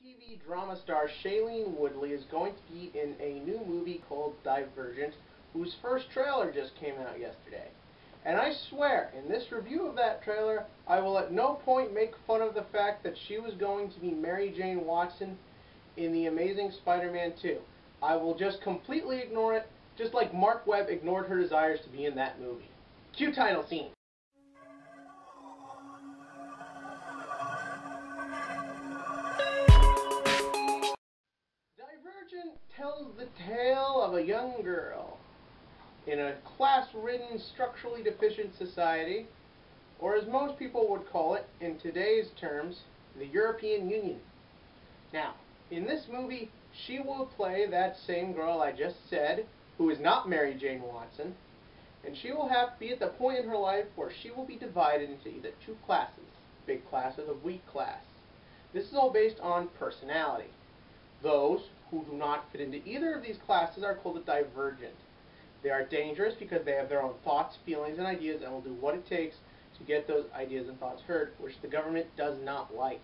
TV drama star Shailene Woodley is going to be in a new movie called Divergant, whose first trailer just came out yesterday. And I swear, in this review of that trailer, I will at no point make fun of the fact that she was going to be Mary Jane Watson in The Amazing Spider-Man 2. I will just completely ignore it, just like Mark Webb ignored her desires to be in that movie. Cue title scene. Divergent tells the tale of a young girl in a class-ridden, structurally deficient society, or as most people would call it in today's terms, the European Union. Now, in this movie, she will play that same girl I just said, who is not Mary Jane Watson, and she will have to be at the point in her life where she will be divided into either two classes, big class or the weak class. This is all based on personality. Those who do not fit into either of these classes are called a divergent. They are dangerous because they have their own thoughts, feelings, and ideas and will do what it takes to get those ideas and thoughts heard, which the government does not like.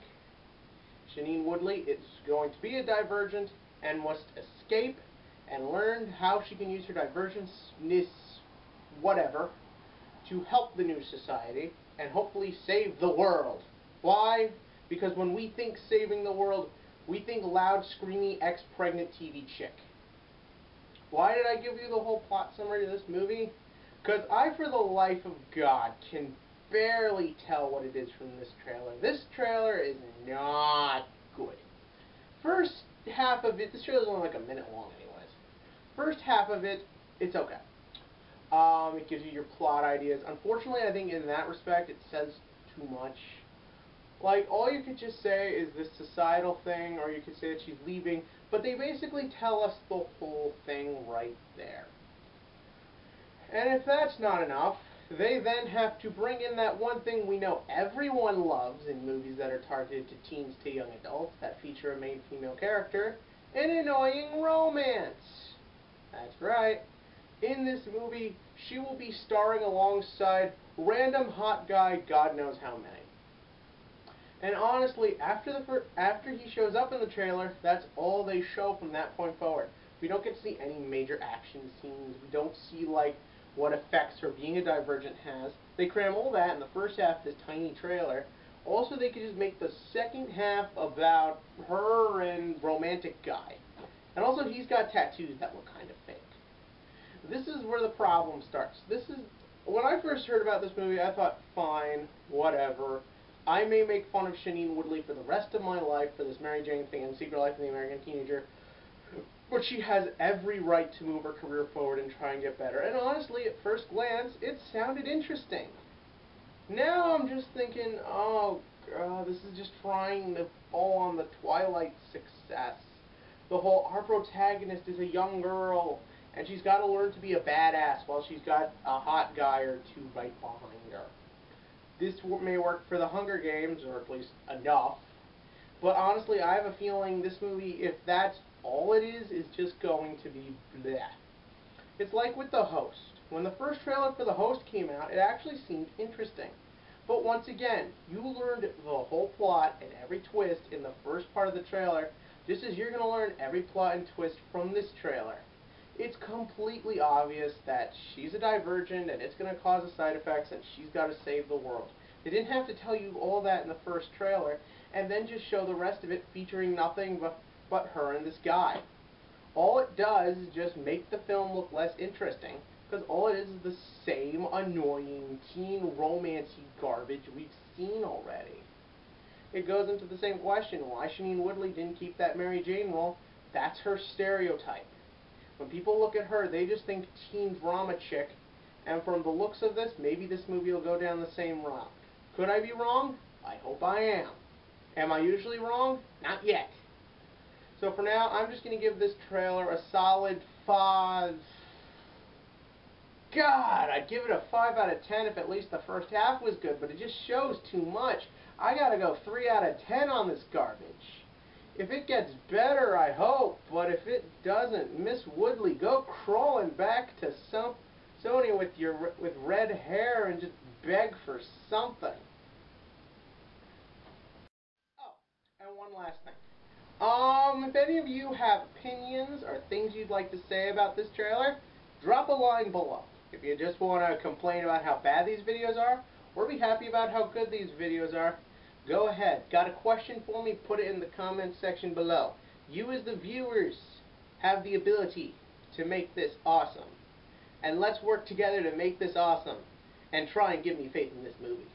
Shailene Woodley is going to be a divergent and must escape and learn how she can use her divergentness, whatever, to help the new society and hopefully save the world. Why? Because when we think saving the world, we think loud, screamy, ex-pregnant TV chick. Why did I give you the whole plot summary of this movie? Because I, for the life of God, can barely tell what it is from this trailer. This trailer is not good. First half of it, this trailer is only like a minute long anyways. First half of it, it's okay. It gives you your plot ideas. Unfortunately, I think in that respect, it says too much. Like, all you could just say is this societal thing, or you could say that she's leaving, but they basically tell us the whole thing right there. And if that's not enough, they then have to bring in that one thing we know everyone loves in movies that are targeted to teens to young adults, that feature a main female character, an annoying romance. That's right. In this movie, she will be starring alongside random hot guy, God knows how many. And honestly, after he shows up in the trailer, that's all they show from that point forward. We don't get to see any major action scenes. We don't see, like, what effects her being a divergent has. They cram all that in the first half of this tiny trailer. Also, they could just make the second half about her and romantic guy. And also, he's got tattoos that look kind of fake. This is where the problem starts. When I first heard about this movie, I thought, fine, whatever. I may make fun of Shailene Woodley for the rest of my life for this Mary Jane thing and Secret Life of the American Teenager, but she has every right to move her career forward and try and get better. And honestly, at first glance, it sounded interesting. Now I'm just thinking, oh God, this is just trying to fall on the Twilight success. The whole, our protagonist is a young girl, and she's got to learn to be a badass while she's got a hot guy or two right behind her. This may work for the Hunger Games, or at least enough. But honestly, I have a feeling this movie, if that's all it is just going to be bleh. It's like with The Host. When the first trailer for The Host came out, it actually seemed interesting. But once again, you learned the whole plot and every twist in the first part of the trailer, just as you're going to learn every plot and twist from this trailer. It's completely obvious that she's a divergent and it's going to cause side effects and she's got to save the world. They didn't have to tell you all that in the first trailer and then just show the rest of it featuring nothing but her and this guy. All it does is just make the film look less interesting because all it is the same annoying teen romancy garbage we've seen already. It goes into the same question, why Shailene Woodley didn't keep that Mary Jane role. That's her stereotype. When people look at her, they just think teen drama chick, and from the looks of this, maybe this movie will go down the same route. Could I be wrong? I hope I am. Am I usually wrong? Not yet. So for now, I'm just going to give this trailer a solid 5. God, I'd give it a 5 out of 10 if at least the first half was good, but it just shows too much. I gotta go 3 out of 10 on this garbage. If it gets better, I hope, but if it doesn't, Miss Woodley, go crawling back to Sony with red hair and just beg for something. Oh, and one last thing. If any of you have opinions or things you'd like to say about this trailer, drop a line below. If you just want to complain about how bad these videos are, or be happy about how good these videos are, go ahead. Got a question for me? Put it in the comments section below. You as the viewers have the ability to make this awesome. And let's work together to make this awesome and try and give me faith in this movie.